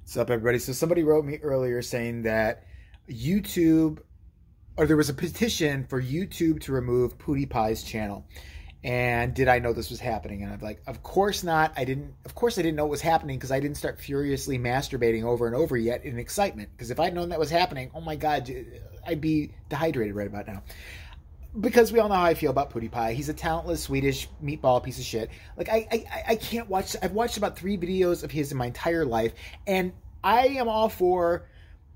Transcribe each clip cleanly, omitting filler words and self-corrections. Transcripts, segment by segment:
What's up, everybody? So somebody wrote me earlier saying that YouTube, or there was a petition for YouTube to remove PewDiePie's channel. And did I know this was happening? And I'm like, of course not. Of course I didn't know it was happening because I didn't start furiously masturbating over and over yet in excitement. Because if I'd known that was happening, oh my God, I'd be dehydrated right about now. Because we all know how I feel about PewDiePie. He's a talentless Swedish meatball piece of shit. Like, I can't watch... I've watched about 3 videos of his in my entire life, and I am all for,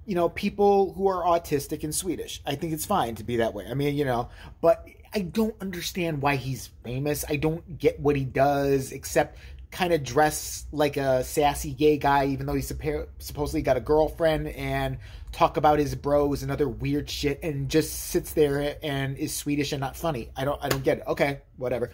you know, people who are autistic and Swedish. I think it's fine to be that way. I mean, you know, but I don't understand why he's famous. I don't get what he does, except kind of dress like a sassy gay guy, even though he's supposedly got a girlfriend, and talk about his bros and other weird shit, and just sits there and is Swedish and not funny. I don't get it. Okay, whatever.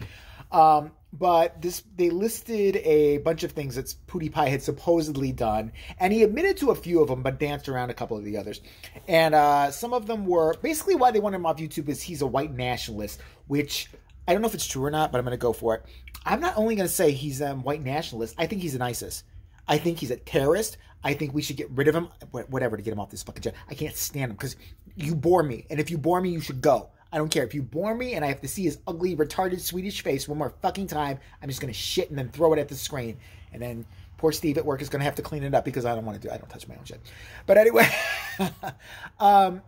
But they listed a bunch of things that PewDiePie had supposedly done, and he admitted to a few of them, but danced around a couple of the others. And some of them were basically why they want him off YouTube is he's a white nationalist, which I don't know if it's true or not, but I'm going to go for it. I'm not only going to say he's a white nationalist, I think he's an ISIS. I think he's a terrorist. I think we should get rid of him. Whatever, to get him off this fucking jet. I can't stand him because you bore me. And if you bore me, you should go. I don't care. If you bore me and I have to see his ugly, retarded Swedish face one more fucking time, I'm just going to shit and then throw it at the screen. And then poor Steve at work is going to have to clean it up because I don't want to do it. I don't touch my own shit. But anyway,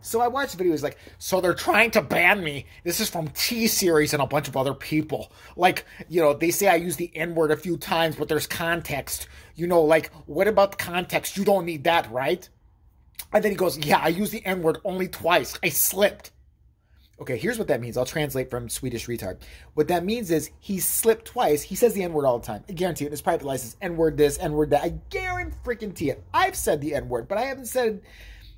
so I watched the video. He's like, so they're trying to ban me. This is from T-Series and a bunch of other people. Like, you know, they say I use the N-word a few times, but there's context. You know, like, what about the context? You don't need that, right? And then he goes, yeah, I used the N-word only twice. I slipped. Okay, here's what that means. I'll translate from Swedish retard. What that means is he slipped twice. He says the N-word all the time. I guarantee it. In his private license, N-word this, N-word that. I guarantee it. I've said the N-word, but I haven't said,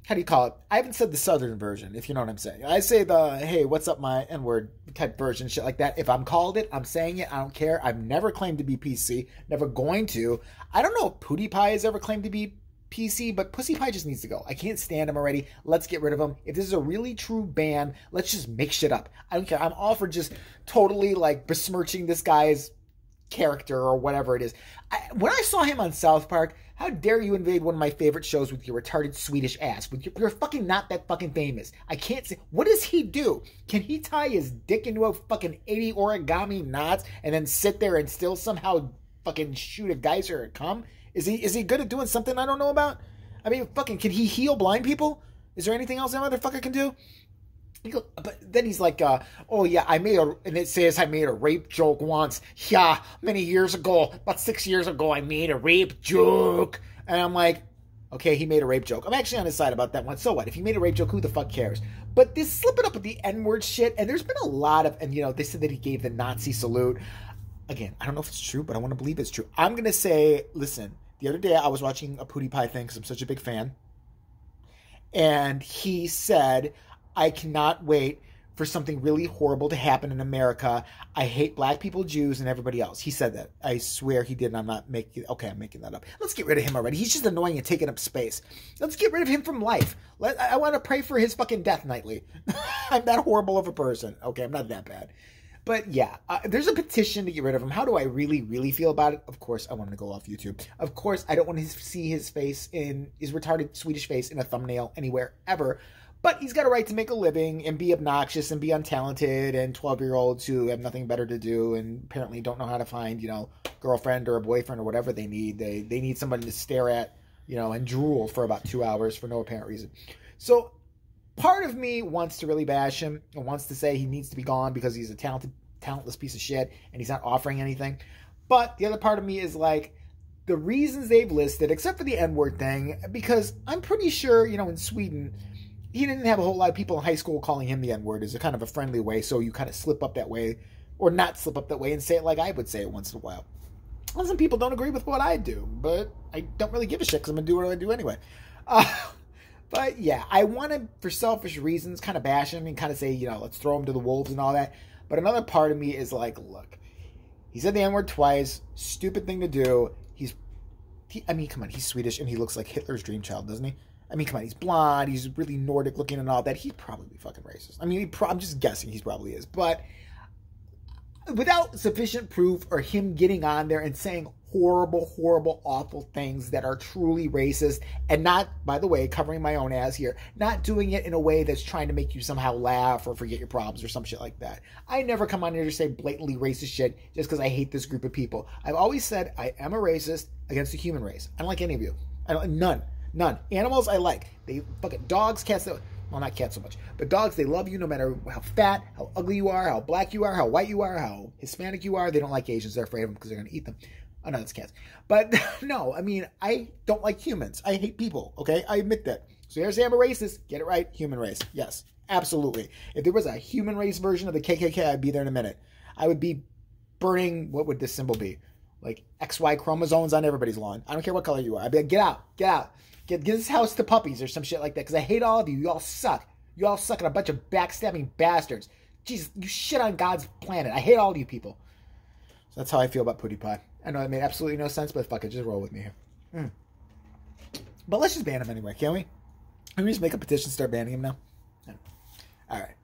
how do you call it? I haven't said the southern version, if you know what I'm saying. I say the, hey, what's up my N-word type version, shit like that. If I'm called it, I'm saying it. I don't care. I've never claimed to be PC. Never going to. I don't know if PewDiePie has ever claimed to be PC, but Pussy Pie just needs to go. I can't stand him already. Let's get rid of him. If this is a really true ban, let's just make shit up. I don't care. I'm all for just totally like besmirching this guy's character or whatever it is. When I saw him on South Park, how dare you invade one of my favorite shows with your retarded Swedish ass? You're fucking not that fucking famous. I can't say. What does he do? Can he tie his dick into a fucking 80 origami knots and then sit there and still somehow fucking shoot a geyser or come? Is he good at doing something I don't know about? I mean, fucking, can he heal blind people? Is there anything else that motherfucker can do? But then he's like, oh yeah, and it says I made a rape joke once. Yeah, many years ago, about 6 years ago, I made a rape joke. And I'm like, okay, he made a rape joke. I'm actually on his side about that one. So what? If he made a rape joke, who the fuck cares? But this slipping up with the N-word shit, and there's been a lot of, and you know, they said that he gave the Nazi salute. Again, I don't know if it's true, but I want to believe it's true. I'm going to say, listen, the other day I was watching a PewDiePie thing because I'm such a big fan. And he said, I cannot wait for something really horrible to happen in America. I hate black people, Jews, and everybody else. He said that. I swear he did, and I'm not making... Okay, I'm making that up. Let's get rid of him already. He's just annoying and taking up space. Let's get rid of him from life. I want to pray for his fucking death nightly. I'm that horrible of a person. Okay, I'm not that bad. But yeah, there's a petition to get rid of him. How do I really, really feel about it? Of course, I want him to go off YouTube. Of course, I don't want to see his face his retarded Swedish face in a thumbnail anywhere ever. But he's got a right to make a living and be obnoxious and be untalented, and 12-year-olds who have nothing better to do and apparently don't know how to find, you know, girlfriend or a boyfriend or whatever they need. They need somebody to stare at, you know, and drool for about 2 hours for no apparent reason. So part of me wants to really bash him and wants to say he needs to be gone because he's a talentless piece of shit and he's not offering anything. But the other part of me is like, the reasons they've listed, except for the N-word thing, because I'm pretty sure, you know, in Sweden, he didn't have a whole lot of people in high school calling him the N-word as a kind of a friendly way, so you kind of slip up that way, or not slip up that way and say it like I would say it once in a while. Well, some people don't agree with what I do, but I don't really give a shit because I'm going to do what I do anyway. But yeah, I want to, for selfish reasons, kind of bash him and kind of say, you know, let's throw him to the wolves and all that. But another part of me is like, look, he said the N-word twice, stupid thing to do. I mean, come on, he's Swedish and he looks like Hitler's dream child, doesn't he? I mean, come on, he's blonde, he's really Nordic looking and all that. He'd probably be fucking racist. I mean, I'm just guessing he probably is. But without sufficient proof or him getting on there and saying horrible, horrible, awful things that are truly racist, and not, by the way, covering my own ass here, not doing it in a way that's trying to make you somehow laugh or forget your problems or some shit like that. I never come on here to say blatantly racist shit just because I hate this group of people. I've always said I am a racist against the human race. I don't like any of you. None. Animals I like. They fucking dogs, cats. Well, not cats so much, but dogs, they love you no matter how fat, how ugly you are, how black you are, how white you are, how Hispanic you are. They don't like Asians. They're afraid of them because they're going to eat them. Oh, no, that's cats. But no, I mean, I don't like humans. I hate people, okay? I admit that. So here's I'm a racist. Get it right. Human race. Yes, absolutely. If there was a human race version of the KKK, I'd be there in a minute. I would be burning, what would this symbol be? Like XY chromosomes on everybody's lawn. I don't care what color you are. I'd be like, get out. Get this house to puppies or some shit like that, because I hate all of you. You all suck. You all suck and a bunch of backstabbing bastards. Jesus, you shit on God's planet. I hate all of you people. So that's how I feel about Pewdiepie. I know it made absolutely no sense, but fuck it. Just roll with me here. But let's just ban him anyway, can't we? Can we just make a petition and start banning him now? All right.